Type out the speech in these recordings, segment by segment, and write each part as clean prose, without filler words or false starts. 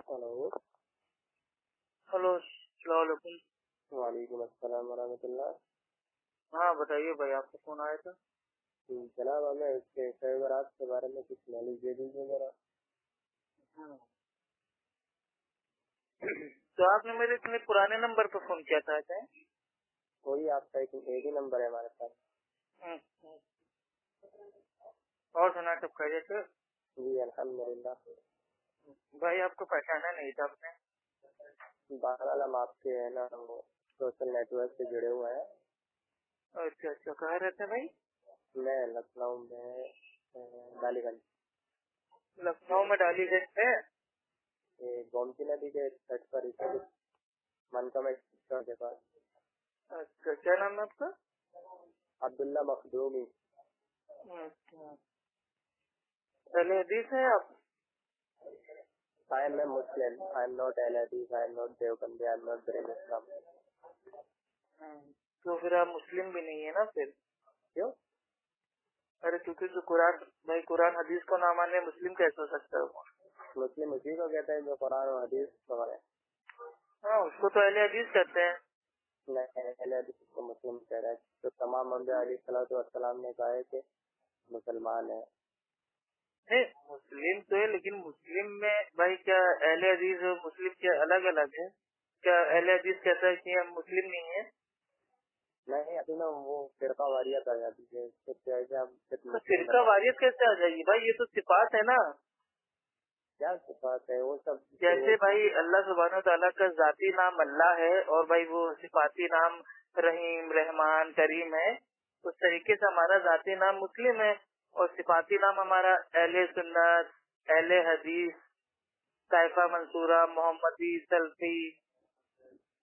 Hello. Hello, अस्सलाम वालेकुम। वालेकुम अस्सलाम वरहमतुल्लाह। हाँ बताइए भाई, आपका फोन आया था। जनाब हमें इसके सर्वरात के बारे में कुछ नॉलेज दे दीजिए जरा। तो आपने मेरे इतने पुराने नंबर पर फोन किया था क्या? वही आपका एक ही नंबर है हमारे पास। और सुना सब खैरियत से? जी अल्हम्दुलिल्लाह। भाई आपको पहचाना नहीं था आपने? बहरहाल हम आपके है ना वो सोशल नेटवर्क से जुड़े हुए हैं। अच्छा अच्छा, कहाँ रहते हैं भाई? मैं लखनऊ में डालीगंज। लखनऊ में डालीगंज है। ये गोमती नदी के तट पर इसे मनकमेट के पास। अच्छा, क्या नाम है आपका? अब्दुल्ला मखदूमी। अच्छा, पहले हदीस है आप? I am Muslim, I am not Ahle Hadith, I am not Deobandi, I am not Bareli Islam. तो फिर आप मुस्लिम भी नहीं है ना फिर? क्यों? अरे क्योंकि जो कुरान, भाई कुरान हदीस को ना माने मुस्लिम कैसे हो सकता है वो? मुस्लिम उसी को कहते हैं जो कुरान और हदीस पढ़े। हाँ, उसको तो अहले हदीस कहते हैं। अहले हदीस को मुस्लिम कह रहा है। तो तमाम अंबिया अलैहिस्सलाम ने कहा है कि मुसलमान है। नहीं, मुस्लिम तो है, लेकिन मुस्लिम में भाई क्या अहले हदीस और मुस्लिम क्या अलग अलग है? क्या अहले हदीस कहता है कि हम मुस्लिम नहीं है? नहीं अभी ना वो फिरका वारियत आ जाती है। तो फिरका वारियत कैसे आ जाएगी भाई? ये तो सिफात है ना। क्या सिफात है वो सब? जैसे भाई अल्लाह सुब्हानहू तआला का जाती नाम अल्लाह है और भाई वो सिफाती नाम रहीम, रहमान, करीम है, उस तरीके से हमारा जाती नाम मुस्लिम है और सिफाती नाम हमारा अहले सुन्नत, अहले हदीस, ताइफा मंसूरा, मोहम्मदी, सल्फी,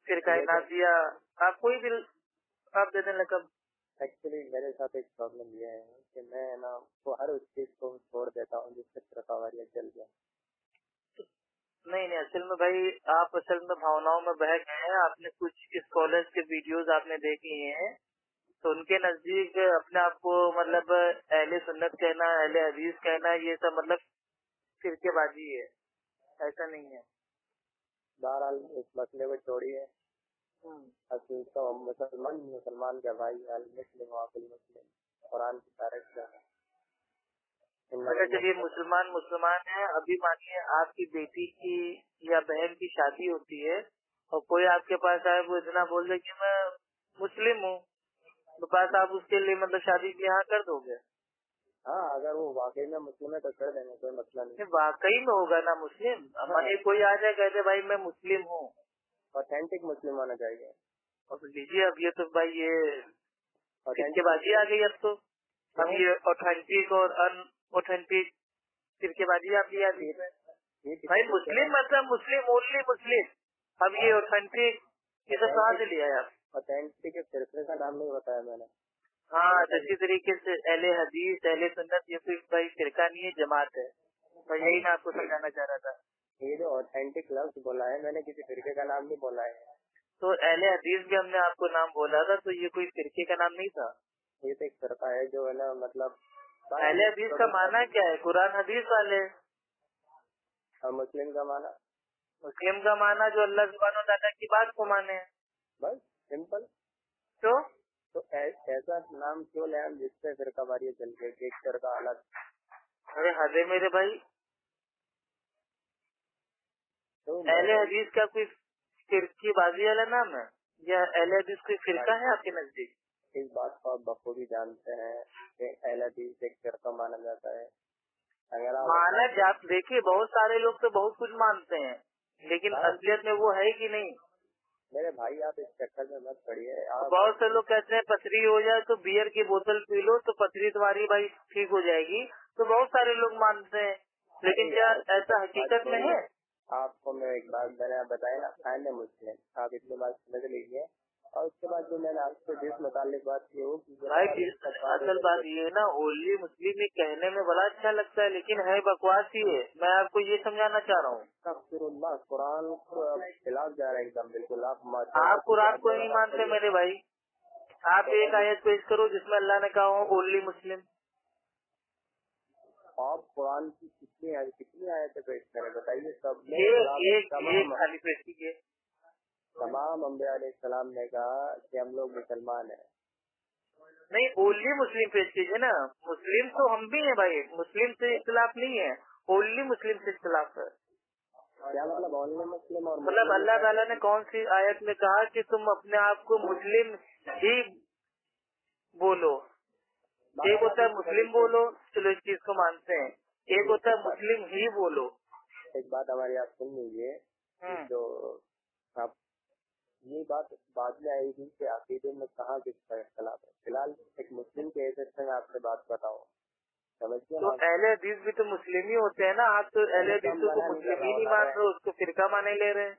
फिरका नाजिया, आप कोई भी आप दे दें लकब। एक्चुअली मेरे साथ एक प्रॉब्लम ये है कि मैं ना वो हर उस चीज को छोड़ देता हूँ जिससे फिरका वारियत चल गया। नहीं नहीं, असल में भाई आप असल में भावनाओं में बह गए हैं। आपने कुछ स्कॉलर्स के वीडियोस आपने देख लिए हैं, तो उनके नजदीक अपने आप को मतलब अहले सुन्नत कहना, अहले हदीस कहना, ये सब मतलब फिरकेबाजी है, ऐसा नहीं है। बहरहाल इस मसले को छोड़िए। असल तो मुसलमान का भाई मुस्लिम मुस्लिम कुरान की तारीफ कर रहा है। अच्छा चलिए, मुसलमान मुसलमान है। अभी मानिए आपकी बेटी की या बहन की शादी होती है और कोई आपके पास आए, वो इतना बोल दे कि मैं मुस्लिम हूँ, तो पास आप उसके लिए मतलब शादी यहाँ कर दोगे? हाँ अगर वो वाकई में मुस्लिम है तो कर देंगे, कोई मसला नहीं। वाकई में होगा ना मुस्लिम? मानिए कोई आ जाए कहते भाई मैं मुस्लिम हूँ, ऑथेंटिक मुस्लिम होना चाहिए। और लीजिए अब ये तो भाई ये फिरकेबाजी आ गई। अब ये ऑथेंटिक और अनऑथेंटिक फिरकेबाजी आप लिया दी भाई। मुस्लिम मतलब मुस्लिम, ओनली मुस्लिम। अब ये ऑथेंटिक ये सब कहाँ से लिया है आप? ऑथेंटिक फिरके का नाम नहीं बताया मैंने। हाँ, तो इसी तरीके से अहले हदीस, अहले सुन्नत ये कोई भाई फिरका नहीं है, जमात है। तो यही मैं आपको समझाना चाह रहा था। ये जो ऑथेंटिक लफ्ज बोला है मैंने किसी फिरके का नाम नहीं बोला है। तो अहले हदीस भी हमने आपको नाम बोला था, तो ये कोई फिरके का नाम नहीं था। ये तो एक फिरका है जो है ना, मतलब अहले हदीस का माना क्या है? कुरान हदीस वाले। और मुस्लिम का माना? मुस्लिम का माना जो अल्लाह सुब्हानहू तआला की बात को माने, बस सिंपल। तो ऐसा नाम क्यों ले जिससे फिरका वारियत चल गई, एक फिरका अलग? अरे हदे मेरे भाई, तो अहले हदीस का कोई फिरकी बाजी वाला नाम है या अहले हदीस कोई फिरका है आपके नजदीक? इस बात को आप बखूबी जानते हैं कि अहले हदीस एक फिरका माना जाता है। अगर माना जात देखिए, बहुत सारे लोग तो बहुत कुछ मानते हैं, लेकिन असलियत में वो है कि नहीं? मेरे भाई आप इस चक्कर में मत पड़िए। बहुत से लोग कहते हैं पथरी हो जाए तो बियर की बोतल पी लो तो पथरी तुम्हारी भाई ठीक हो जाएगी, तो बहुत सारे लोग मानते हैं, लेकिन क्या ऐसा हकीकत में है? आपको मैं एक बात मैंने बताया ना, आई एम मुस्लिम, आप इतनी बात समझ लीजिए। और उसके बाद जो मैंने आपसे जिस मुतालिक बात की वो भाई असल बात ये है ना, ओनली मुस्लिम ये कहने में बड़ा अच्छा लगता है, लेकिन है बकवास ही है। मैं आपको ये समझाना चाह रहा हूँ। कुरान खिलाफ जा रहा है एकदम बिल्कुल। आप कुरान को नहीं मानते मेरे भाई। आप एक आयत पेश करो जिसमें अल्लाह ने कहा हो ओनली मुस्लिम। आप कुरान की कितनी आयतें पेश करें बताइए। सब खाली पेश कीजिए। तमाम अंबिया अलैहिस्सलाम ने कहा कि हम लोग मुसलमान हैं। नहीं, ओनली मुस्लिम पेश कीजिए ना। मुस्लिम तो हम भी हैं भाई, मुस्लिम से इख्तिलाफ नहीं है, ओनली मुस्लिम से इख्तिलाफ है। क्या मतलब ओनली मुस्लिम? और मतलब अल्लाह ताला ने कौन सी आयत में कहा कि तुम अपने आप को मुस्लिम ही बोलो? एक होता है मुस्लिम बोलो, चलो इस चीज को मानते हैं, एक होता है मुस्लिम ही बोलो। एक बात हमारी आप सुन लीजिए, जो आप ये बात बाद में आएगी कि अकीदे में कहाँ किसका इख्तिलाफ है। फिलहाल एक मुस्लिम के हैसियत से मैं आपसे बात बताऊँ, समझिए। तो अहले हदीस भी तो मुस्लिम ही होते हैं ना। आप तो अहले हदीस को मुस्लिम ही नहीं मान रहे, उसको फिरका माने ले रहे हैं।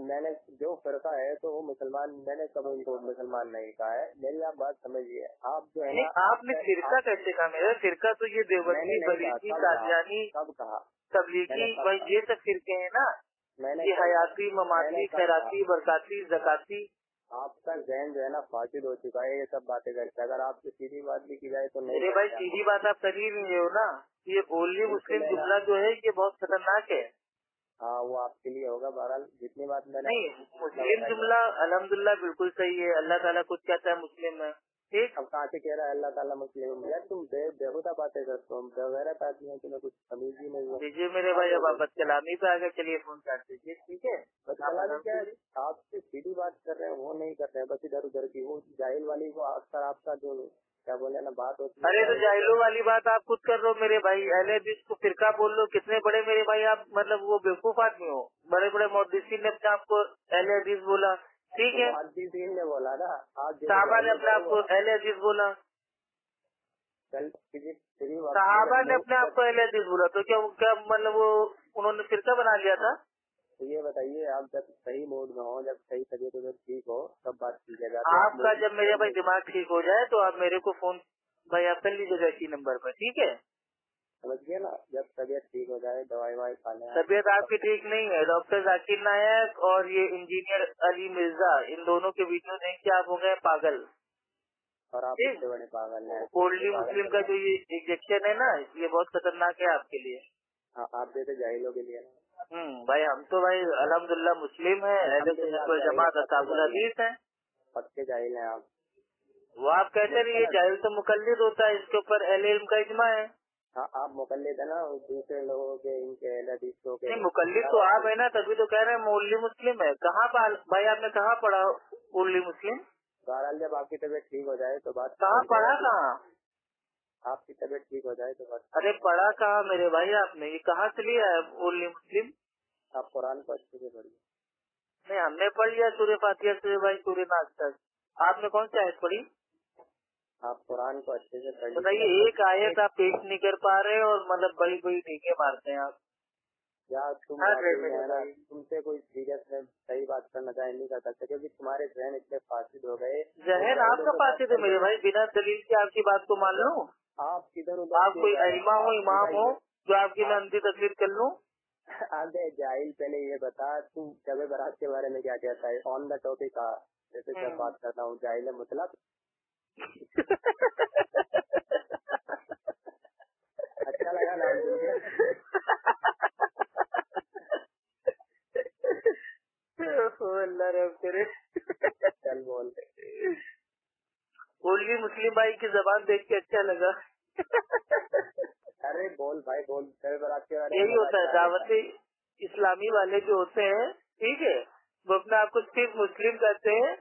मैंने जो फिरका है तो वो मुसलमान, मैंने कभी उनको मुसलमान नहीं कहा है। मेरी आप बात समझिए। आप जो है ना, आपने फिरका कैसे कहा? मेरा फिरका तो ये देवबंदी, बरीदी, कादियानी, कब कहा? तबलीगी, भाई ये सब फिरके हैं ना। ये हयाती, ममाती, खैराती, बरकाती, ज़काती। आपका ज़हन जो है ना फासिद हो चुका है ये सब बातें करके। अगर आपसे सीधी बात भी की जाए तो नहीं। अरे भाई सीधी बात आप कर ही नहीं रहे हो ना। ये ओनली मुस्लिम जुमला जो है ये बहुत खतरनाक है। हाँ, वो आपके लिए होगा। बहरहाल जितनी बात मैंने नहीं, मुस्लिम जुमला अल्हम्दुलिल्लाह बिल्कुल सही है। अल्लाह ताला कुछ कहता है मुस्लिम में, ठीक। अब कहाँ से कह रहा है अल्लाह ताला मुस्लिम? यार तुम बेहुदा बातें करते हो, बेगैरत आदमी है, तुम्हें कुछ समझ ही नहीं है। दीजिए मेरे भाई, अब आप कलामी पे आ गए, चलिए फोन काट दीजिए, ठीक है। क्या आपसे सीधी बात कर रहे हैं वो नहीं कर रहे हैं, बस इधर उधर की वो जाहिल वाली को अक्सर आपका जो क्या बोले ना बात होती है। अरे तो जाहिलों वाली बात आप खुद कर रहे हो मेरे भाई। अहले हदीस को फिरका बोल लो, कितने बड़े मेरे भाई आप, मतलब वो बेवकूफ आदमी हो। बड़े बड़े मुहद्दिसीन ने अपने आपको अहले हदीस बोला, ठीक है। मुहद्दिसीन ने बोला ना, साहबा ने अपने आपको अहले हदीस बोला, साहबा ने अपने आपको अहले हदीस बोला, तो क्या मतलब वो उन्होंने फिरका बना लिया था? तो ये बताइए, आप जब सही मूड में हो, जब सही तबीयत ठीक हो, तब बात कीजिएगा। आपका जब मेरे भाई दिमाग ठीक हो जाए तो आप मेरे को फोन भाई आप कर लीजिएगा इसी नंबर पर, ठीक है। समझिए ना, जब तबीयत ठीक हो जाए दवाई वाई खाने। तबीयत आपकी ठीक नहीं है, डॉक्टर जाकिर नायक और ये इंजीनियर अली मिर्जा, इन दोनों के वीडियो देख के आप हो गए पागल। और आप इससे बड़े पागल हैं। ओनली मुस्लिम का जो ये इंजेक्शन है ना, ये बहुत खतरनाक है आपके लिए। हाँ, आप जैसे जाहिलों के लिए। भाई हम तो भाई अल्हम्दुलिल्लाह मुस्लिम है, अहले सुन्नत वल जमात अस्हाबुल हदीस है। पक्के जाहिल हैं आप। वो आप कहते रहिए, जाहिल तो मुकल्लिद होता है, इसके ऊपर अहले इल्म का इजमा है। हाँ, आप मुकल्लिद है ना दूसरे लोगों के, इनके अहले हदीसों के। नहीं, मुकल्लिद तो आप है ना, तभी तो कह रहे हैं ओनली मुस्लिम है। कहाँ भाई आपने कहाँ पढ़ा ओनली मुस्लिम? बहरहाल जब आपकी तबीयत ठीक हो जाए तो बात। कहाँ पढ़ा? कहाँ आपकी तबीयत ठीक हो जाए तो बात। अरे पढ़ा कहाँ मेरे भाई आपने? ये कहाँ से लिया है ओनली मुस्लिम? आप कुरान को अच्छे से पढ़िए। नहीं, हमने पढ़ लिया सूरह फातिहा से भाई सूरह नास तक। आपने कौन सी आयत पढ़ी? आप कुरान को अच्छे से पढ़िए। बताइए, एक आयत आप पेश नहीं कर पा रहे और मतलब बड़ी बड़ी टीके मारते हैं आप। यार तुम तुमसे कोई सीरियस में सही बात करना चाहे नहीं कर सकते, क्योंकि तुम्हारे जहन इतने फासिद हो गए। जहन आपका फासिद है मेरे भाई, बिना दलील के आपकी बात को मान लूं? आप किधर उधर, आप कोई अइमा हो, इमाम हो जो आपकी मैं अंधी तकलीफ कर लूं? आगे जाहिल, पहले ये बता तू शब बारात के बारे में क्या कहता है? ऑन द टॉपिक का जैसे क्या बात करता हूँ, जाहिल है मतलब। अच्छा लगा ना? अल्लाह रब करे। चल बोल। ओनली मुस्लिम भाई की जबान देख के अच्छा लगा। अरे बोल भाई बोल, शब बारात के बारे में। यही होता है दावत इस्लामी वाले जो होते हैं, ठीक है, वो अपने आप को सिर्फ मुस्लिम कहते हैं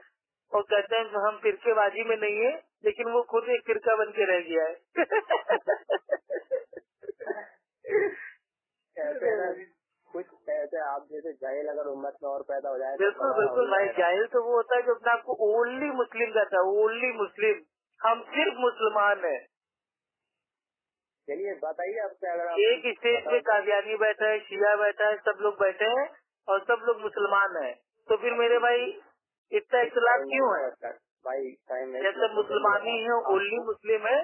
और कहते हैं हम फिरकेबाजी में नहीं है, लेकिन वो खुद एक फिरका बन के रह गया है। कुछ ऐसे आप जैसे जाहिल अगर उम्मत में और पैदा हो जाए। बिल्कुल बिल्कुल भाई, जाहिल तो वो होता है जो अपने आपको ओनली मुस्लिम कहता है, ओनली मुस्लिम, हम सिर्फ मुसलमान है। चलिए बताइए आपसे, अगर एक स्टेज पे कादियानी बैठा है, शिया बैठा है, सब लोग बैठे हैं और सब लोग मुसलमान हैं, तो फिर मेरे भाई इतना इख्तिलाफ क्यों है? भाई जब सब मुसलमान ही है, ओनली मुस्लिम है,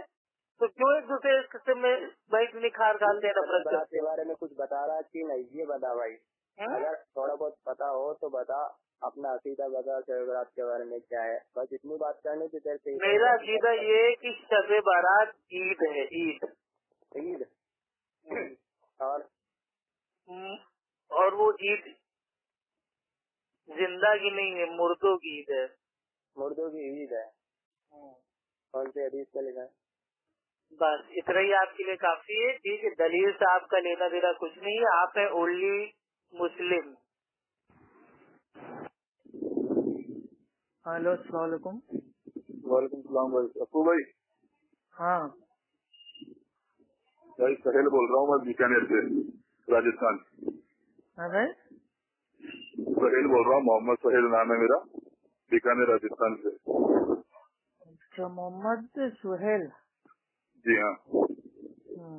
तो क्यों एक दूसरे किस्म में भाई निखार डालते हैं नफरत के बारे में? कुछ बता रहा कि नहीं, ये बता भाई। अगर थोड़ा बहुत पता हो तो बता, अपना अकीदा बता शब के बारे में क्या है, बस इतनी बात करनी थी तेरे से। मेरा अकीदा ये है कि शब बारात ईद है, ईद। اور وہ عید زندہ کی نہیں ہے، مردوں کی عید ہے. مردوں کی عید ہے. کون سے حدیث کا لکھا ہے؟ بس اتنا ہی آپ کے لیے کافی ہے. ٹھیک ہے، دلیل سے آپ کا لینا دینا کچھ نہیں ہے. آپ ہیں اونلی مسلم. ہلو، السلام علیکم. وعلیکم السلام بھائی. افو بھائی. ہاں بھائی سہیل بول رہا ہوں میں بیکانیر سے راجستھان. ہاں بھائی، سہیل بول رہا ہوں، محمد سہیل نام ہے میرا، بیکانیر راجستھان سے. اچھا، محمد سہیل. جی ہاں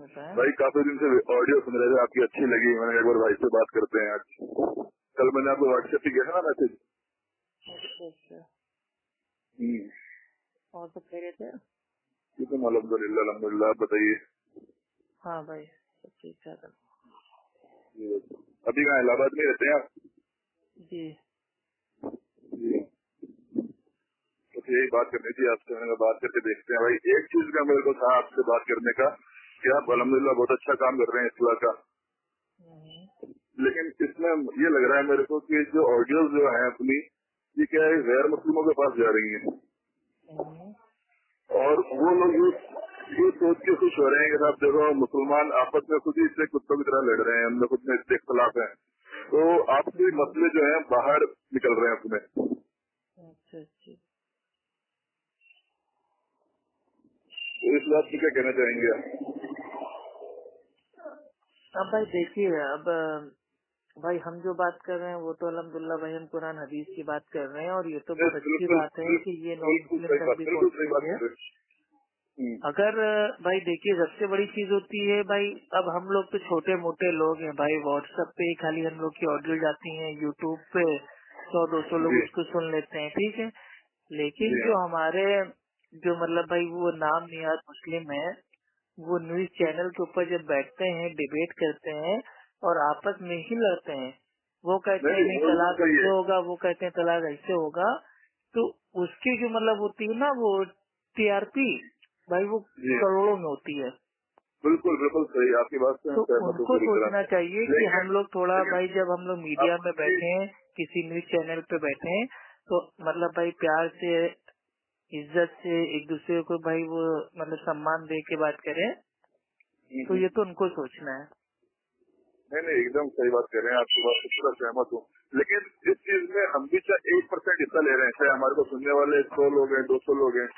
بتائیں. بھائی، کافی دن سے آڈیو سن رہے تھے آپ کی، اچھی لگی. میں نے ایک بار بھائی سے بات کرتے ہیں آج. کل میں نے آپ کو واٹس ایپ پہ کیا تھا نا میسج. اچھا، اور تو خیریت ہے؟ الحمد للہ الحمد للہ. آپ بتائیے. ہاں بھائی سب ٹھیک ٹھاک. ابھی کہاں الہ آباد میں رہتے ہیں آپ؟ جی جی تو یہی بات کرنی تھی آپ سے. میں نے بات کر کے دیکھتے ہیں بھائی. ایک چیز کا میرے کو تھا آپ سے بات کرنے کا کہ آپ الحمدللہ بہت اچھا کام کر رہے ہیں اصلاح کا، لیکن اس میں یہ لگ رہا ہے میرے کو کہ جو آڈیوز جو ہیں اپنی، یہ کیا ہے غیر مسلموں کے پاس جا رہی ہیں، اور وہ لوگ یہ سوچ کے خوش ہو رہے ہیں کہ صاحب دیکھو مسلمان آپس میں خود ہی سے کتوں کی طرح لڑ رہے ہیں، ان میں خود میں اس کے اختلاف ہیں، تو آپ کے مسئلے جو ہیں باہر نکل رہے ہیں اپنے. اچھا اچھا. تو اس بات کو کیا کہنا چاہیں گے آپ؟ اب بھائی دیکھیے، اب بھائی ہم جو بات کر رہے ہیں وہ تو الحمدللہ بھائی ہم قرآن حدیث کی بات کر رہے ہیں، اور یہ تو بہت اچھی بات ہے کہ یہ نان مسلم تک بھی پہنچ رہی ہے. اگر بھائی دیکھیے سب سے بڑی چیز ہوتی ہے بھائی، اب ہم لوگ تو چھوٹے موٹے لوگ ہیں بھائی، واٹس ایپ پہ خالی ہم لوگ کی آڈیو جاتی ہیں، یوٹیوب پہ 100-200 لوگ اس کو سن لیتے ہیں، ٹھیک ہے. لیکن جو ہمارے جو مطلب بھائی وہ نام نہاد مسلم ہے، وہ نیوز چینل کے اوپر جب بیٹھتے ہیں ڈیبیٹ کرتے ہیں اور آپس میں ہی لڑتے ہیں، وہ کہتے ہیں نہیں طلاق ایسے ہوگا، وہ کہتے ہیں طلاق ایسے ہوگا، تو اس کی جو مطلب ہوتی ہے نا وہ ٹی آر پی بھائی وہ کروڑوں میں ہوتی ہے. بالکل بالکل صحیح آپ کی بات سے. تو ان کو سوچنا چاہیے کہ ہم لوگ تھوڑا بھائی جب ہم لوگ میڈیا میں بیٹھے ہیں، کسی نیوز چینل پہ بیٹھے ہیں، تو مطلب بھائی پیار سے عزت سے ایک دوسرے کو بھائی وہ مطلب سمان دے کے بات کریں. تو یہ تو ان کو سوچنا ہے. نہیں ایک دم صحیح بات کر رہے ہیں، آپ کی بات سے پورا سہمت ہوں. لیکن اس چیز میں ہم بھی چاہے 1% حصہ لے رہے ہیں، چاہے ہمارے کو سننے والے 100 لوگ ہیں 200 لوگ ہیں،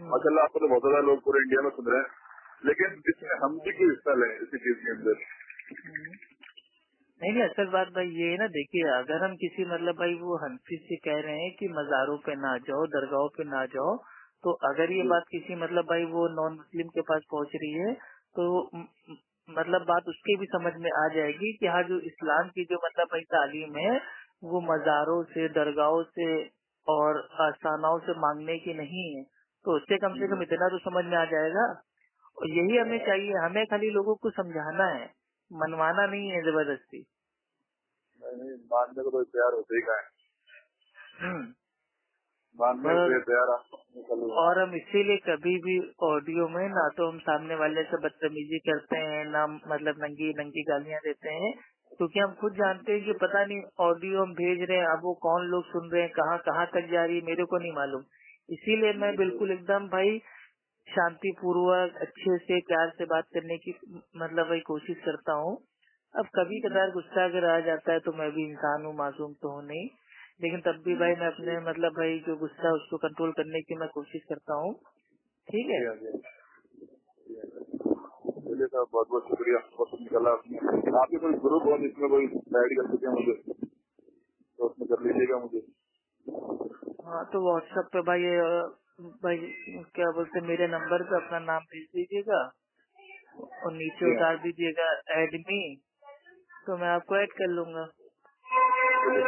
ماشاء اللہ آپ کو تو بہت زیادہ لوگ پورے انڈیا میں سن رہے ہیں، لیکن اس میں ہم بھی کوئی حصہ لیں اسی چیز کے اندر. نہیں اصل بات بھائی یہ ہے نا، دیکھیے اگر ہم کسی مطلب بھائی وہ حنفی سے کہہ رہے ہیں کہ مزاروں پہ نہ جاؤ، درگاہوں پہ نہ جاؤ، تو اگر یہ بات کسی مطلب بھائی وہ نان مسلم کے پاس پہنچ رہی ہے تو مطلب بات اس کی بھی سمجھ میں آ جائے گی کہ ہاں جو اسلام کی جو مطلب بھائی تعلیم ہے وہ مزاروں سے، درگاہوں سے اور آستانوں سے مانگنے کی نہیں ہے. تو اس سے کم اتنا تو سمجھ میں آ جائے گا. اور یہی ہمیں چاہیے، ہمیں خالی لوگوں کو سمجھانا ہے، منوانا نہیں ہے زبردستی. ماننے کو تو تیار ہوتے ہی کہیں ماننے سے تیار. اور ہم اسی لیے کبھی بھی آڈیو میں نہ تو ہم سامنے والے سے بدتمیزی کرتے ہیں، نہ مطلب ننگی گالیاں دیتے ہیں، کیونکہ ہم خود جانتے ہیں کہ پتہ نہیں آڈیو ہم بھیج رہے ہیں اب وہ کون لوگ سن رہے ہیں، کہاں تک جا رہی ہے میرے کو نہیں معلوم. اسی لیے میں بالکل ایک دم بھائی شانتی پوروک اچھے سے پیار سے بات کرنے کی مطلب بھائی کوشش کرتا ہوں. اب کبھی کبھار غصہ اگر آ جاتا ہے تو میں بھی انسان ہوں، معصوم تو ہوں نہیں، لیکن تب بھی بھائی میں اپنے مطلب بھائی جو غصہ اس کو کنٹرول کرنے کی میں کوشش کرتا ہوں. ٹھیک ہے چلیے صاحب، بہت بہت شکریہ. نکالا آپ کے کوئی گروپ ہو جس میں کوئی ایڈ کر سکے مجھے تو اس میں کر لیجیے گا مجھے. ہاں تو واٹس ایپ پہ بھائی کیا بولتے میرے نمبر پہ اپنا نام بھیج دیجیے گا اور نیچے اتار دیجیے گا ایڈ می، تو میں آپ کو ایڈ کر لوں گا. بھیج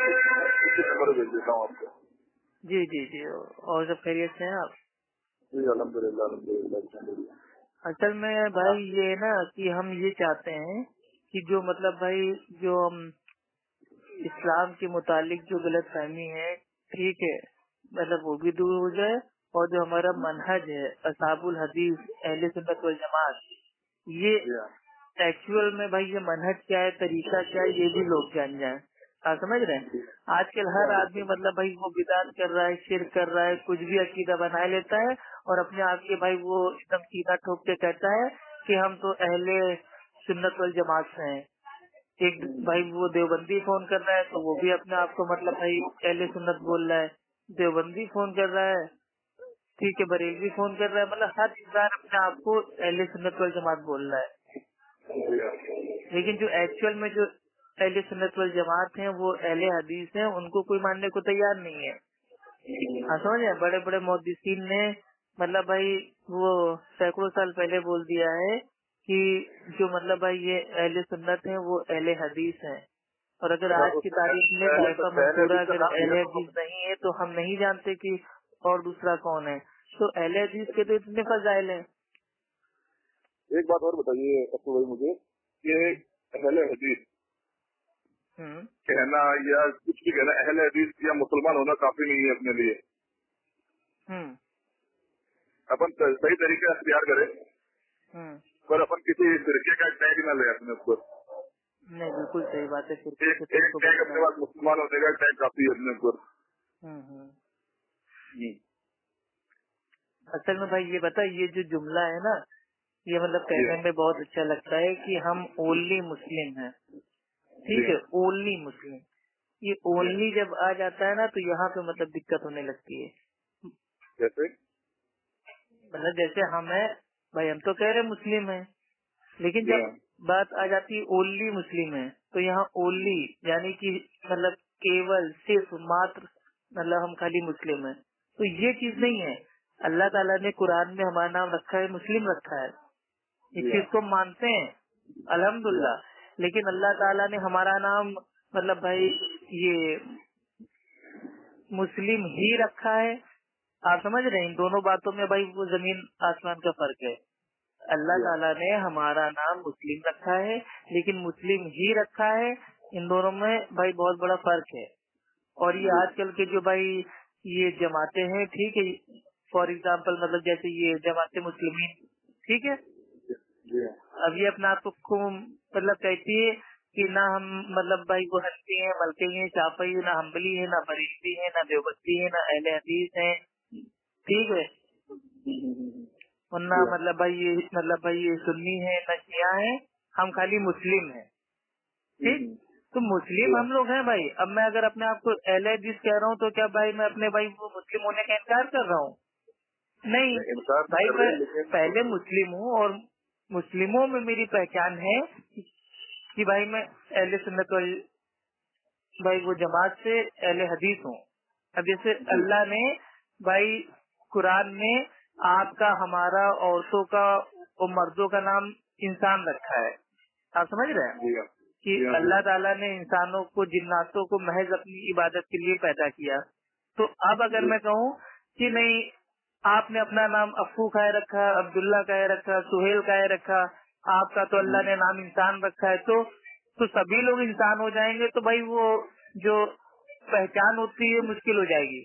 دیتا ہوں آپ کو. جی اور سب خیریت سے ہیں آپ؟ جی الحمد للہ. اصل میں بھائی یہ نا کہ ہم یہ چاہتے ہیں کہ جو مطلب بھائی جو ہم اسلام کے متعلق جو غلط فہمی ہے ٹھیک ہے مطلب وہ بھی دور ہو جائے، اور جو ہمارا منہج ہے اصحاب الحدیث اہل سنت والجماعت एक्चुअल में भाई ये मनहज क्या है, तरीका क्या है, ये भी लोग जान जाए। आप समझ रहे हैं? आजकल हर आदमी मतलब भाई वो बिदात कर रहा है, शिरक कर रहा है, कुछ भी अकीदा बना लेता है और अपने आप के भाई वो एकदम सीधा ठोक के कहता है कि हम तो अहले सुन्नत वल जमात से हैं। एक भाई वो देवबंदी फोन कर रहा है तो वो भी अपने आप को मतलब भाई अहले सुन्नत बोल रहा है, देवबंदी फोन कर रहा है, ठीक है, बरेलवी फोन कर रहा है, मतलब हर इंसान अपने आप को अहले सुन्नत वल जमात बोल रहा है। लेकिन जो एक्चुअल में जो अहले सुन्नत वल जमात हैं वो अहले हदीस हैं, उनको कोई मानने को तैयार नहीं है। हाँ समझ रहे हैं? बड़े बड़े मुहद्दिसीन ने मतलब भाई वो सैकड़ों साल पहले बोल दिया है कि जो मतलब भाई ये अहले सुन्नत हैं वो अहले हदीस हैं। और अगर आज की तारीख में ताइफा मंसूरा अगर अहले हदीस नहीं है तो हम नहीं जानते कि और दूसरा कौन है। तो अहले हदीस के तो इतने फजाइल हैं। एक बात और बताइए अफू भाई मुझे, ये अहले हदीस कहना या कुछ भी कहना, अहले हदीस या मुसलमान होना काफी नहीं है अपने लिए। अपन सही तरीके से इख्तियार करें पर अपन किसी फिरके का टैग न ले अपने ऊपर। नहीं बिल्कुल सही बात है। एक टैग अपने पास मुसलमान होने का टैग काफी है अपने ऊपर। असल में भाई ये बता, ये जो जुमला है ना, ये मतलब कहने में बहुत अच्छा लगता है कि हम ओनली मुस्लिम हैं, ठीक है, ओनली मुस्लिम। ये ओनली जब आ जाता है ना तो यहाँ पे मतलब दिक्कत होने लगती है। जैसे मतलब जैसे हम है भाई, हम तो कह रहे मुस्लिम हैं, लेकिन जब बात आ जाती है ओनली मुस्लिम है तो यहाँ ओनली यानी कि मतलब केवल सिर्फ मात्र मतलब हम खाली मुस्लिम हैं, तो ये चीज नहीं है। अल्लाह ताला ने कुरान में हमारा नाम रखा है, मुस्लिम रखा है, इस चीज को मानते हैं अल्हम्दुलिल्लाह। लेकिन अल्लाह ताला ने हमारा नाम मतलब भाई ये मुस्लिम ही रखा है। आप समझ रहे हैं? इन दोनों बातों में भाई वो जमीन आसमान का फर्क है। अल्लाह ताला ने हमारा नाम मुस्लिम रखा है लेकिन मुस्लिम ही रखा है, इन दोनों में भाई बहुत बड़ा फर्क है। और ये आजकल के जो भाई ये जमाते हैं, ठीक है, फॉर एग्जाम्पल मतलब जैसे ये जमाते मुस्लिमीन, ठीक है, अब ये अपने आप को मतलब कहती है कि ना हम मतलब भाई वो हनफी हैं, मलकी हैं, शाफई, ना हम्बली है, ना बरेलवी है, ना देवबंदी है, ना अहले हदीस है, ठीक है, और ना मतलब भाई ये सुन्नी है, ना शिया है, हम खाली मुस्लिम हैं, ठीक। तो मुस्लिम हम लोग हैं भाई। अब मैं अगर अपने आप को अहले हदीस कह रहा हूँ तो क्या भाई मैं अपने भाई वो मुस्लिम होने का इनकार कर रहा हूँ? नहीं भाई, मैं पहले मुस्लिम हूँ और मुस्लिमों में मेरी पहचान है कि भाई मैं अहले सुन्नत वल भाई वो जमात से अहले हदीस हूँ। अब जैसे अल्लाह ने भाई कुरान में आपका, हमारा, औरतों का और मर्दों का नाम इंसान रखा है। आप समझ रहे हैं कि अल्लाह ताला ने इंसानों को, जिन्नातों को महज अपनी इबादत के लिए पैदा किया। तो अब अगर मैं कहूँ कि नहीं, आपने अपना नाम अफू का रखा, अब्दुल्ला का रखा, सुहेल का रखा, आपका तो अल्लाह ने नाम इंसान रखा है, तो सभी लोग इंसान हो जाएंगे, तो भाई वो जो पहचान होती है मुश्किल हो जाएगी।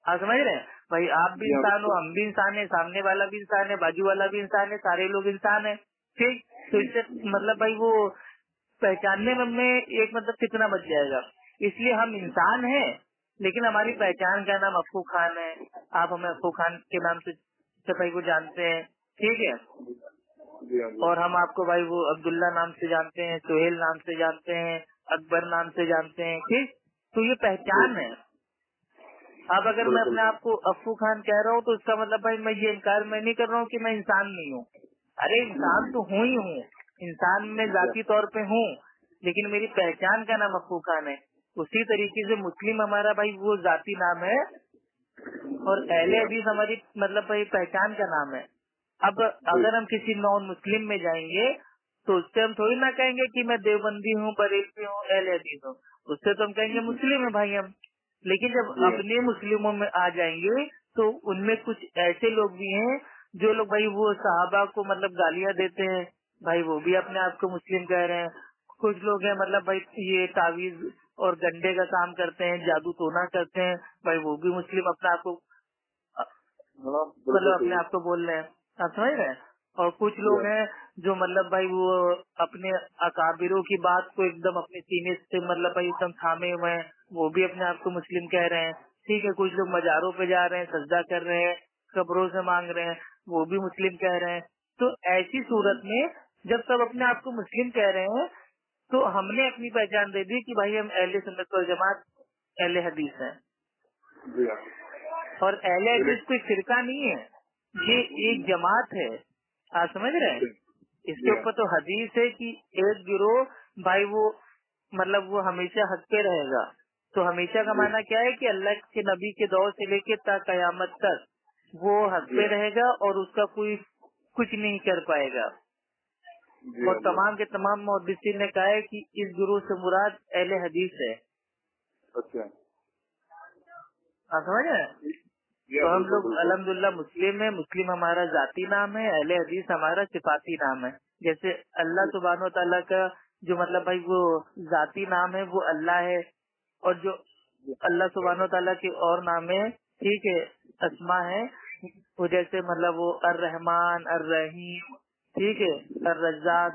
आप समझ रहे हैं? भाई आप भी इंसान हो, हम भी इंसान है, सामने वाला भी इंसान है, बाजू वाला भी इंसान है, सारे लोग इंसान है, ठीक। तो इससे मतलब भाई वो पहचानने में एक मतलब कितना बच जाएगा। इसलिए हम इंसान हैं लेकिन हमारी पहचान का नाम अफू खान है। आप हमें अफू खान के नाम से भाई वो जानते हैं, ठीक है, और हम आपको भाई वो अब्दुल्ला नाम से जानते हैं, सोहेल नाम से जानते हैं, अकबर नाम से जानते हैं, ठीक। तो ये पहचान है। अब अगर मैं अपने आप को अफू खान कह रहा हूँ तो इसका मतलब भाई मैं ये इनकार मैं नहीं कर रहा हूँ कि मैं इंसान नहीं हूँ। अरे इंसान तो हूँ ही हूँ, इंसान में जाती तौर पे हूँ, लेकिन मेरी पहचान का नाम अफू खान है। उसी तरीके से मुस्लिम हमारा भाई वो जाती नाम है और अहले हदीस हमारी मतलब भाई पहचान का नाम है। अब अगर हम किसी नॉन मुस्लिम में जाएंगे तो उससे हम थोड़ी ना कहेंगे कि मैं देवबंदी हूँ, बरेलवी हूँ, अहले हदीस हूँ, उससे तो हम कहेंगे मुस्लिम है भाई हम। लेकिन जब अपने मुस्लिमों में आ जाएंगे तो उनमें कुछ ऐसे लोग भी हैं जो लोग भाई वो सहाबा को मतलब गालियां देते हैं, भाई वो भी अपने आप को मुस्लिम कह रहे हैं। कुछ लोग हैं मतलब भाई ये तावीज और गंडे का काम करते हैं, जादू टोना करते हैं, भाई वो भी मुस्लिम अपने आप को मतलब अपने आप को बोल रहे हैं। आप समझ रहे हैं? और कुछ लोग हैं जो मतलब भाई वो अपने अकाबिरों की बात को एकदम अपने सीने से मतलब भाई एकदम थामे हुए हैं, वो भी अपने आप को मुस्लिम कह रहे हैं। ठीक है, कुछ लोग मजारों पे जा रहे हैं, सजदा कर रहे हैं, कब्रों से मांग रहे हैं, वो भी मुस्लिम कह रहे हैं। तो ऐसी सूरत में जब सब अपने आप को मुस्लिम कह रहे हैं तो हमने अपनी पहचान दे दी कि भाई हम अहले सुन्नत वल जमात अहले हदीस हैं। जी हाँ। और अहले हदीस कोई फिरका नहीं है, ये एक जमात है। आप समझ रहे हैं? इसके ऊपर तो हदीस है कि एक गिरोह भाई वो मतलब वो हमेशा हक पे रहेगा। तो हमेशा का माना क्या है कि अल्लाह के नबी के दौर से लेके कयामत तक वो हक पे रहेगा और उसका कोई कुछ नहीं कर पाएगा। और तमाम के तमाम मुहद्दिसीन ने कहा है कि इस गिरोह से मुराद अहले हदीस है। अच्छा, आप समझ रहे हैं? तो हम लोग अल्हम्दुलिल्लाह मुस्लिम है, मुस्लिम हमारा जाती नाम है, अहले हदीस हमारा सिफाती नाम है। जैसे अल्लाह सुब्हानो तआला का जो मतलब भाई वो जाती नाम है वो अल्लाह है, और जो अल्लाह सुब्हानो तआला के और नाम है, ठीक है, अस्मा है, वो जैसे मतलब वो अर्रहमान, अर्रहीम, ठीक है, अर्रज़्ज़ाक़।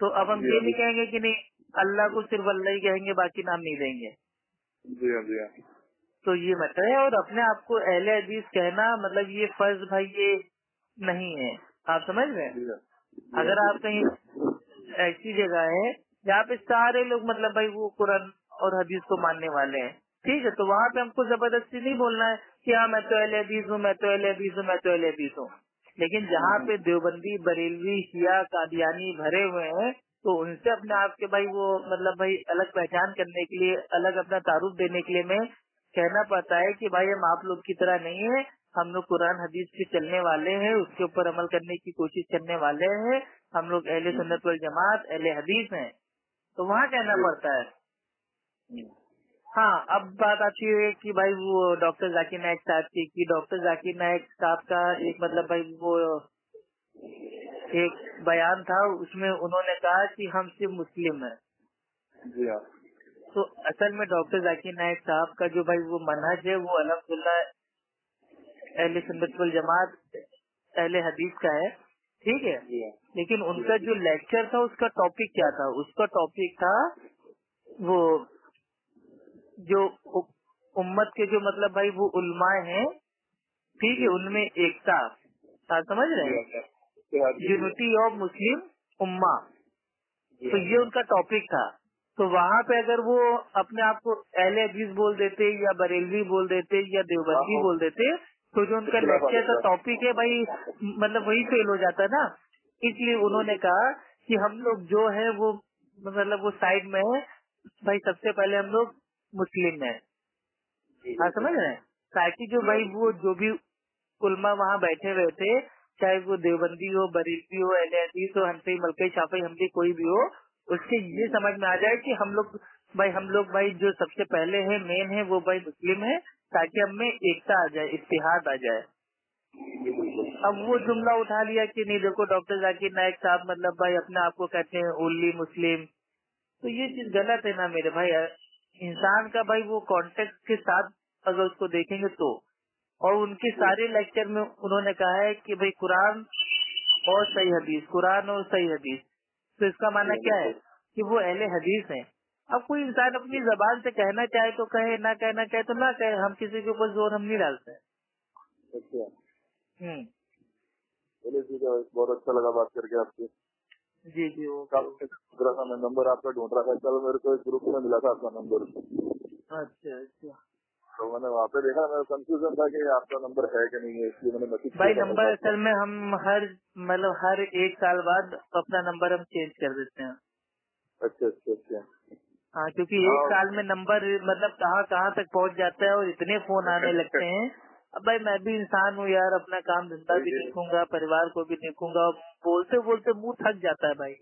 तो अब हम ये नहीं कहेंगे कि नहीं अल्लाह को सिर्फ अल्लाह ही कहेंगे, बाकी नाम नहीं देंगे। जी हाँ, जी हाँ। तो ये मतलब है। और अपने आप को अहले हदीस कहना मतलब ये फर्ज भाई ये नहीं है। आप समझ रहे हैं? अगर आप कहीं ऐसी जगह है जहाँ पे सारे लोग मतलब भाई वो कुरान और हदीस को मानने वाले हैं, ठीक है, तो वहाँ पे हमको जबरदस्ती नहीं बोलना है कि हाँ मैं तो अहले हदीस हूँ, मैं तो अहले हदीस हूँ, मैं तो अहले हदीस हूँ। लेकिन जहाँ पे देवबंदी, बरेलवी, शिया, कादियानी भरे हुए हैं तो उनसे अपने आप के भाई वो मतलब भाई अलग पहचान करने के लिए, अलग अपना तारुफ देने के लिए मैं कहना पड़ता है कि भाई हम आप लोग की तरह नहीं है, हम लोग कुरान हदीस पे चलने वाले हैं, उसके ऊपर अमल करने की कोशिश करने वाले हैं, हम लोग अहले सुन्नत वल जमात अहले हदीस हैं। तो वहाँ कहना पड़ता है। हाँ, अब बात आती है कि भाई वो डॉक्टर जाकिर नायक साहब की, कि डॉक्टर जाकिर नायक साहब का एक मतलब भाई वो एक बयान था, उसमें उन्होंने कहा कि हम सिर्फ मुस्लिम हैं। जी हाँ। तो असल में डॉक्टर जाकिर नायक साहब का जो भाई वो मनहज है वो अल्हम्दुलिल्लाह अहले सुन्नत वल जमात अहले हदीस का है, ठीक है। लेकिन उनका जो लेक्चर था उसका टॉपिक क्या था? उसका टॉपिक था वो जो उम्मत के जो मतलब भाई वो उलमाए हैं, ठीक है, उनमें एकता। आप समझ रहे हैं? यूनिटी ऑफ मुस्लिम उम्मा। तो ये उनका टॉपिक था। तो वहाँ पे अगर वो अपने आप को अहले हदीस बोल देते या बरेलवी बोल देते या देवबंदी बोल देते तो जो उनका लेक्चर का टॉपिक है भाई मतलब वही फेल हो जाता ना। इसलिए उन्होंने कहा कि हम लोग जो है वो मतलब वो साइड में है भाई, सबसे पहले हम लोग मुस्लिम है। आप समझ रहे हैं? ताकि जो भाई वो जो भी उलमा वहाँ बैठे हुए थे, चाहे वो देवबंदी हो, बरेलवी हो, अहले हदीस हो, हनफी, मलकी, शाफी, हमदी कोई भी हो, उससे ये समझ में आ जाए कि हम लोग भाई जो सबसे पहले है, मेन है, वो भाई मुस्लिम है, ताकि हम में एकता आ जाए, इत्तेहाद आ जाए। अब वो जुमला उठा लिया कि नहीं देखो डॉक्टर जाकिर नायक साहब मतलब भाई अपने आप को कहते हैं ओनली मुस्लिम, तो ये चीज गलत है ना मेरे भाई। इंसान का भाई वो कॉन्टेक्स्ट के साथ अगर उसको देखेंगे तो, और उनके सारे लेक्चर में उन्होंने कहा है कि भाई कुरान और सही हदीस, कुरान और सही हदीस। तो इसका मानना क्या है कि वो अहले हदीस हैं। अब कोई इंसान अपनी जबान से कहना चाहे तो कहे, ना कहना चाहे तो ना कहे, हम किसी के ऊपर जोर हम नहीं डालते हैं। अच्छा, चलिए ठीक है, बहुत अच्छा लगा बात करके आपसे। जी जी, वो मैं नंबर आपका ढूंढ रहा था, कल मेरे को एक ग्रुप में मिला था आपका नंबर। अच्छा अच्छा, तो मैंने वहाँ पे देखा, मेरा कंफ्यूजन था कि आपका नंबर है कि नहीं है, इसलिए मैंने मैसेज भाई किया। नंबर असल में हम हर एक साल बाद अपना नंबर हम चेंज कर देते हैं। अच्छा अच्छा अच्छा। हाँ, क्योंकि एक साल में नंबर मतलब कहाँ तक पहुँच जाता है और इतने फोन आने लगते हैं। अब भाई मैं भी इंसान हूँ यार, अपना काम धंधा भी देखूंगा, परिवार को भी देखूंगा, बोलते बोलते मुंह थक जाता है भाई।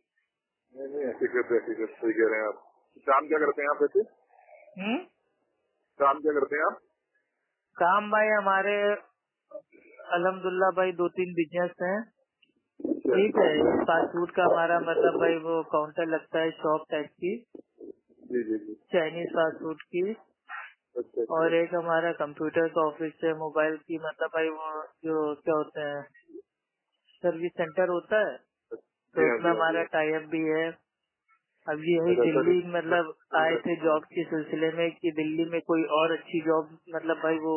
नहीं, ठीक है, सही कह रहे हैं आप। काम क्या करते हैं आप वैसे? काम क्या करते हैं आप? काम भाई हमारे अल्हम्दुलिल्लाह भाई 2-3 बिजनेस हैं, ठीक है। एक फास्ट फूड का हमारा मतलब भाई वो काउंटर लगता है, शॉप टाइप की, जी जी जी, चाइनीज फास्ट फूड की। अच्छा। और एक हमारा कंप्यूटर का ऑफिस है, मोबाइल की मतलब भाई वो जो क्या होते हैं सर्विस सेंटर होता है, तो उसमें हमारा टाई अप भी है। अब यही दिल्ली मतलब आए थे जॉब के सिलसिले में कि दिल्ली में कोई और अच्छी जॉब मतलब भाई वो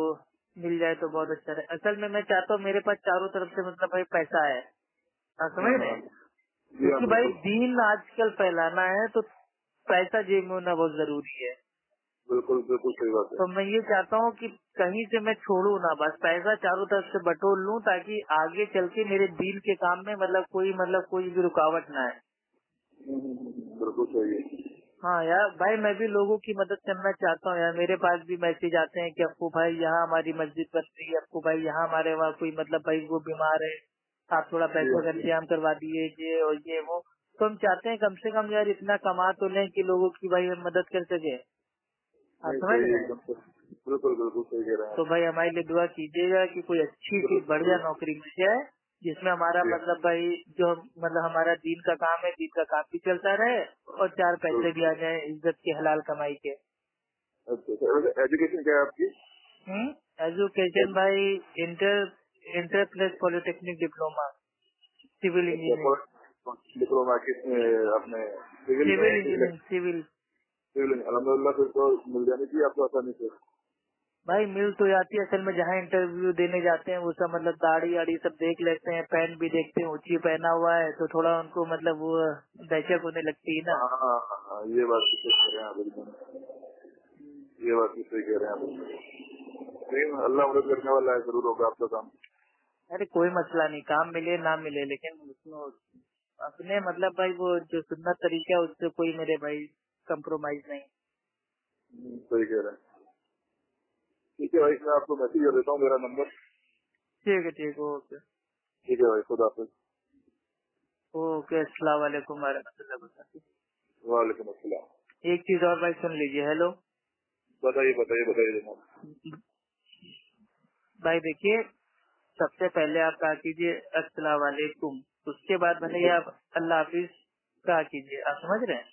मिल जाए तो बहुत अच्छा है। असल में मैं चाहता हूँ मेरे पास चारों तरफ से मतलब भाई पैसा है, आप समझ रहे हैं, क्योंकि भाई दीन आजकल फैलाना है तो पैसा जेब में होना बहुत जरूरी है। बिल्कुल बिल्कुल सही बात है। तो मैं ये चाहता हूँ कि कहीं से मैं छोड़ू ना, बस पैसा चारों तरफ से बटोर लूँ ताकि आगे चल के मेरे दीन के काम में मतलब कोई भी रुकावट ना है। बिल्कुल सही है। हाँ यार भाई, मैं भी लोगों की मदद करना चाहता हूँ यार। मेरे पास भी मैसेज आते हैं कि अप्पू भाई यहाँ हमारी मस्जिद बन रही है, अप्पू भाई यहाँ हमारे वहाँ कोई मतलब भाई वो बीमार है, आप थोड़ा पैसा का इंतजाम करवा दीजिए और ये वो। तो हम चाहते हैं कम से कम यार इतना कमा तो लें कि लोगों की भाई हम मदद कर सके, आप समझ रहे हैं। बिल्कुल बिल्कुल सही कह रहे हैं। तो भाई हमारे लिए दुआ कीजिएगा कि कोई अच्छी सी बढ़िया नौकरी मिल जाए जिसमें हमारा मतलब भाई जो मतलब हमारा दीन का काम है, दीन का काम भी चलता रहे और चार पैसे भी आ जाए इज्जत के हलाल कमाई के। अच्छा, एजुकेशन क्या है आपकी? एजुकेशन भाई inter plus polytechnic diploma civil engineering. Diploma किसमें? अपने सिविल इंजीनियरिंग सिविल। अलहमदुलिल्लाह, फिर तो मिल जानी चाहिए आपको आसानी से। भाई मिल तो जाती है, असल में जहाँ इंटरव्यू देने जाते हैं वो सब मतलब दाढ़ी आड़ी सब देख लेते हैं, पैंट भी देखते हैं, ऊंची पहना हुआ है तो थोड़ा उनको मतलब वो दहशत होने लगती है ना। हाँ, ये बात तो सही कह रहे हैं आप एकदम, ये बात तो सही कह रहे हैं आप। नहीं, अल्लाह मदद करने वाला है, जरूर होगा आपका काम। अरे कोई मसला नहीं, काम मिले ना मिले, लेकिन उसमें अपने मतलब भाई वो जो सुन्नत तरीका है उससे कोई मेरे भाई कंप्रोमाइज नहीं। सही कह रहे हैं। ठीक है भाई, मैं आपको मैसेज कर देता हूँ, मेरा नंबर। ठीक है ओके। ठीक है भाई, खुदा हाफिज। ओके, अस्सलाम वालेकुम warahmatullahi wabarakatuh। वालेकुम अस्सलाम। एक चीज और भाई सुन लीजिए। हेलो, बताइए जनाब। भाई देखिए, सबसे पहले आप कहा कीजिए अस्सलाम वालेकुम, उसके बाद भले आप अल्लाह हाफिज कहा कीजिए, आप समझ रहे हैं।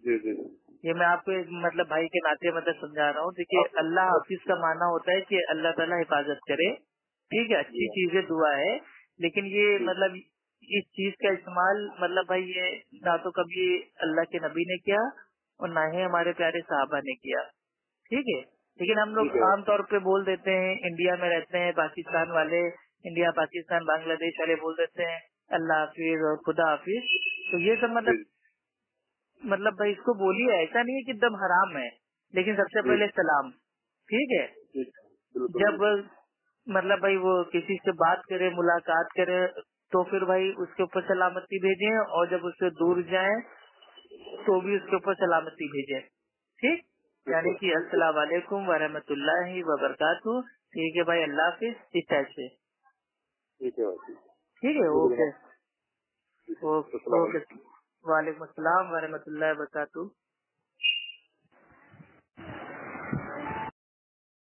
जी जी जी। ये मैं आपको एक मतलब भाई के नाते मतलब समझा रहा हूँ। देखिए अल्लाह हाफिज का माना होता है कि अल्लाह ताला हिफाजत करे, ठीक है, अच्छी चीजें दुआ है, लेकिन ये मतलब इस चीज का इस्तेमाल मतलब भाई ये ना तो कभी अल्लाह के नबी ने किया और ना ही हमारे प्यारे साहबा ने किया, ठीक है। लेकिन हम लोग आमतौर पे बोल देते हैं, इंडिया में रहते हैं पाकिस्तान वाले, इंडिया पाकिस्तान बांग्लादेश वाले बोल देते हैं अल्लाह हाफिज और खुदा हाफिज। तो ये सब मतलब भाई इसको बोलिए, ऐसा नहीं है कि एकदम हराम है, लेकिन सबसे पहले सलाम, ठीक है। जब मतलब भाई वो किसी से बात करे, मुलाकात करे, तो फिर भाई उसके ऊपर सलामती भेजें, और जब उससे दूर जाए तो भी उसके ऊपर सलामती भेजें, ठीक। यानी कि अस्सलाम वालेकुम वरहमतुल्लाहि वबरकातुहू, ठीक है भाई, अल्लाह हाफिज, इस टाइप से, ठीक है। ओके ओके, वालेकुम अस्सलाम वरहमतुल्लाहि वबरकातुहू।